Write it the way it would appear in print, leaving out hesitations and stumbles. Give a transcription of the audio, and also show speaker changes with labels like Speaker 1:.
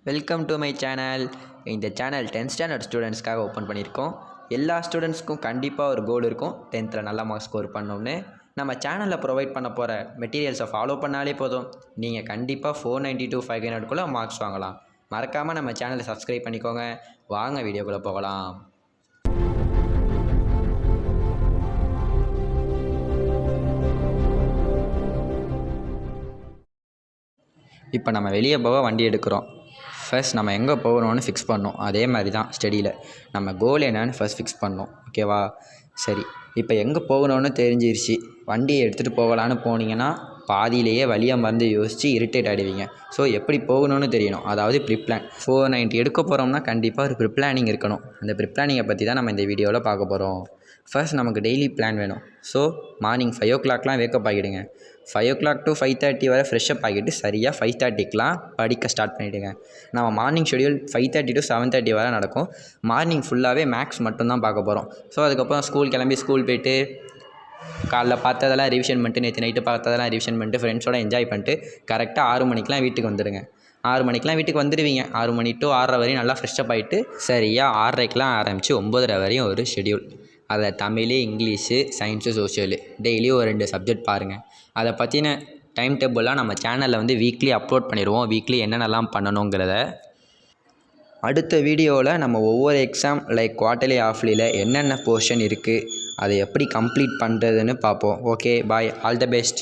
Speaker 1: Welcome to my channel. இந்த channel 10th standard ஸ்டூடெண்ட்ஸ்க்காக open பண்ணியிருக்கோம். எல்லா ஸ்டூடெண்ட்ஸ்க்கும் கண்டிப்பாக ஒரு கோல் இருக்கும், 10th நல்ல மார்க்ஸ் ஸ்கோர் பண்ணணும்னு. நம்ம சேனலில் ப்ரொவைட் பண்ண போகிற மெட்டீரியல்ஸை ஃபாலோ பண்ணாலே போதும், நீங்கள் கண்டிப்பாக 490 to 500 மார்க்ஸ் வாங்கலாம். மறக்காமல் நம்ம சேனலை சப்ஸ்கிரைப் பண்ணிக்கோங்க. வாங்க வீடியோக்குள்ளே போகலாம். இப்போ நம்ம வெளியே போக வண்டி எடுக்கிறோம். ஃபர்ஸ்ட் நம்ம எங்கே போகணும்னு ஃபிக்ஸ் பண்ணோம். அதே மாதிரி தான் ஸ்டடியில் நம்ம கோல் என்னன்னு ஃபர்ஸ்ட் ஃபிக்ஸ் பண்ணோம். ஓகேவா? சரி, இப்போ எங்கே போகணும்னு தெரிஞ்சிருச்சு. வண்டியை எடுத்துகிட்டு போகலான்னு போனீங்கன்னா பாதியிலேயே வழியாக மறந்து யோசித்து இரிட்டேட் ஆகிடுவீங்க. ஸோ எப்படி போகணும்னு தெரியணும், அதாவது ப்ரிப் பிளான். 490 எடுக்க போகிறோம்னா கண்டிப்பாக ஒரு ப்ரிப் பிளானிங் இருக்கணும். அந்த ப்ரிப் பிளானிங்கை பற்றி தான் நம்ம இந்த வீடியோவில் பார்க்க போகிறோம். ஃபர்ஸ்ட் நமக்கு டெய்லி பிளான் வேணும். ஸோ மார்னிங் 5 o'clock வேக்கப் ஆகிடுங்க. 5 o'clock to 5:30 வரை ஃப்ரெஷ்அப் ஆகிட்டு சரியாக 5:30 படிக்க ஸ்டார்ட் பண்ணிவிடுங்க. நம்ம மார்னிங் ஷெடியூல் 5:30 to 7:30 வரை நடக்கும். மார்னிங் ஃபுல்லாகவே மேக்ஸ் மட்டும்தான் பார்க்க போகிறோம். ஸோ அதுக்கப்புறம் ஸ்கூல் கிளம்பி ஸ்கூல் போய்ட்டு காலைல பார்த்ததெல்லாம் ரிவிஷன் பண்ணிட்டு, நேற்று நைட்டு பார்த்ததெல்லாம் ரிவிஷன் பண்ணிட்டு, ஃப்ரெண்ட்ஸோடு என்ஜாய் பண்ணிட்டு கரெக்டாக 6 மணிக்கெலாம் வீட்டுக்கு வந்துடுங்க. 6 மணிக்கெலாம் வீட்டுக்கு வந்துடுவீங்க. 6 மணி to 6:30 வரையும் நல்லா ஃப்ரெஷ்அப் ஆகிட்டு சரியாக 6:30 ஆரம்பித்து 9:30 வரையும் ஒரு ஷெடியூல். அதை Tamil, English, science, social daily ஒரு 2 சப்ஜெக்ட் பாருங்கள். அதை பற்றின டைம் டேபிள்லாம் நம்ம சேனலில் வீக்லி அப்லோட் பண்ணிடுவோம். வீக்லி என்னென்னலாம் பண்ணணுங்கிறத. அடுத்த வீடியோவில் நம்ம ஒவ்வொரு எக்ஸாம் லைக் குவார்ட்டர்லி, ஹாஃப்லியில் என்னென்ன போர்ஷன் இருக்குது, அதை எப்படி கம்ப்ளீட் பண்ணுறதுன்னு பார்ப்போம். Okay, bye, all the best.